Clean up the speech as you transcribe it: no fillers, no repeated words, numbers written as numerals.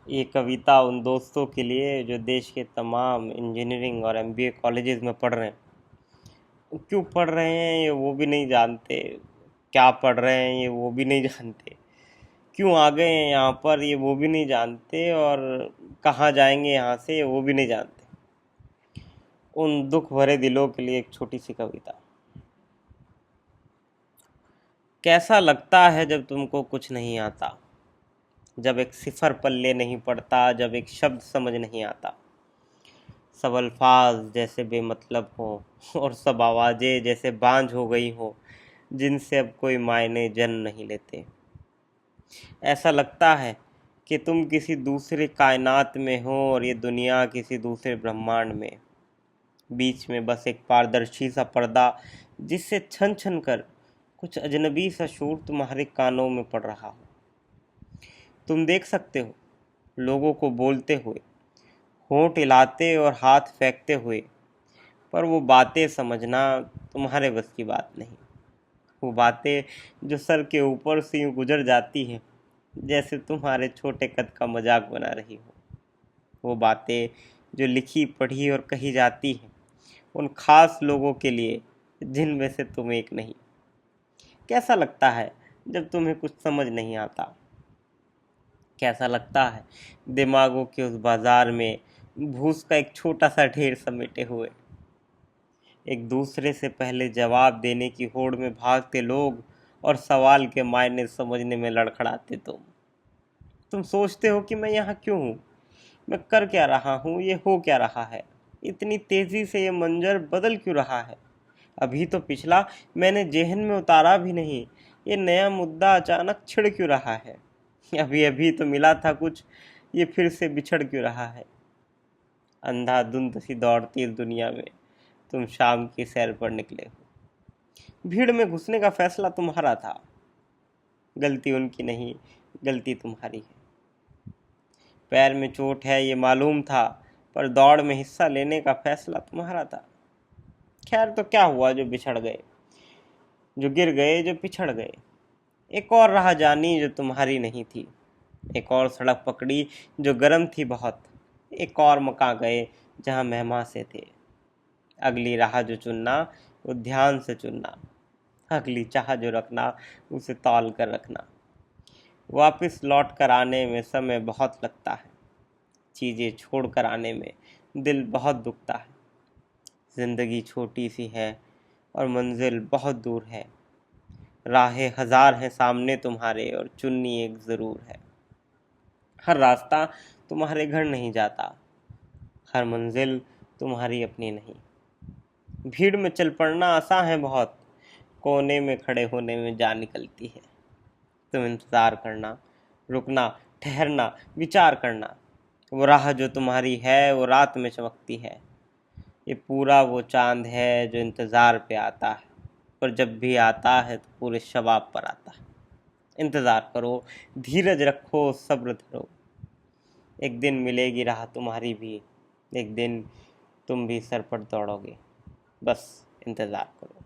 ये कविता उन दोस्तों के लिए जो देश के तमाम इंजीनियरिंग और एमबीए कॉलेजेस में पढ़ रहे हैं। क्यों पढ़ रहे हैं ये वो भी नहीं जानते, क्या पढ़ रहे हैं ये वो भी नहीं जानते, क्यों आ गए हैं यहाँ पर ये वो भी नहीं जानते, और कहाँ जाएंगे यहाँ से ये वो भी नहीं जानते। उन दुख भरे दिलों के लिए एक छोटी सी कविता। कैसा लगता है जब तुमको कुछ नहीं आता, जब एक सिफर पल्ले नहीं पड़ता, जब एक शब्द समझ नहीं आता। सब अल्फाज जैसे बेमतलब हो और सब आवाज़ें जैसे बांझ हो गई हो, जिनसे अब कोई मायने जन्म नहीं लेते। ऐसा लगता है कि तुम किसी दूसरे कायनात में हो और ये दुनिया किसी दूसरे ब्रह्मांड में। बीच में बस एक पारदर्शी सा पर्दा, जिससे छन छन कर कुछ अजनबी सा शोर तुम्हारे कानों में पड़ रहा हो। तुम देख सकते हो लोगों को बोलते हुए, होंठ हिलाते और हाथ फेंकते हुए, पर वो बातें समझना तुम्हारे बस की बात नहीं। वो बातें जो सर के ऊपर से यूँ गुजर जाती हैं, जैसे तुम्हारे छोटे कद का मजाक बना रही हो। वो बातें जो लिखी पढ़ी और कही जाती हैं उन खास लोगों के लिए जिनमें से तुम एक नहीं। कैसा लगता है जब तुम्हें कुछ समझ नहीं आता। कैसा लगता है दिमागों के उस बाजार में भूस का एक छोटा सा ढेर समेटे हुए। एक दूसरे से पहले जवाब देने की होड़ में भागते लोग और सवाल के मायने समझने में लड़खड़ाते तुम सोचते हो कि मैं यहाँ क्यों हूँ, मैं कर क्या रहा हूँ, ये हो क्या रहा है, इतनी तेज़ी से ये मंजर बदल क्यों रहा है। अभी तो पिछला मैंने जेहन में उतारा भी नहीं, ये नया मुद्दा अचानक छिड़ क्यों रहा है। अभी अभी तो मिला था कुछ, ये फिर से बिछड़ क्यों रहा है। अंधाधुंध सी दौड़ती इस दुनिया में तुम शाम की सैर पर निकले हो। भीड़ में घुसने का फैसला तुम्हारा था, गलती उनकी नहीं, गलती तुम्हारी है। पैर में चोट है ये मालूम था, पर दौड़ में हिस्सा लेने का फैसला तुम्हारा था। खैर तो क्या हुआ जो बिछड़ गए, जो गिर गए, जो पिछड़ गए। एक और राह जानी जो तुम्हारी नहीं थी, एक और सड़क पकड़ी जो गर्म थी बहुत, एक और मकान गए जहाँ मेहमान से थे। अगली राह जो चुनना वो ध्यान से चुनना, अगली चाह जो रखना उसे तौल कर रखना। वापस लौट कर आने में समय बहुत लगता है, चीज़ें छोड़ कर आने में दिल बहुत दुखता है। ज़िंदगी छोटी सी है और मंजिल बहुत दूर है, राहें हजार हैं सामने तुम्हारे और चुननी एक ज़रूर है। हर रास्ता तुम्हारे घर नहीं जाता, हर मंजिल तुम्हारी अपनी नहीं। भीड़ में चल पड़ना आसान है बहुत, कोने में खड़े होने में जान निकलती है। तुम इंतज़ार करना, रुकना, ठहरना, विचार करना। वो राह जो तुम्हारी है वो रात में चमकती है। ये पूरा वो चांद है जो इंतज़ार पे आता है, पर जब भी आता है तो पूरे शबाब पर आता है। इंतज़ार करो, धीरज रखो, सब्र धरो। एक दिन मिलेगी राह तुम्हारी भी, एक दिन तुम भी सर पर दौड़ोगे। बस इंतज़ार करो।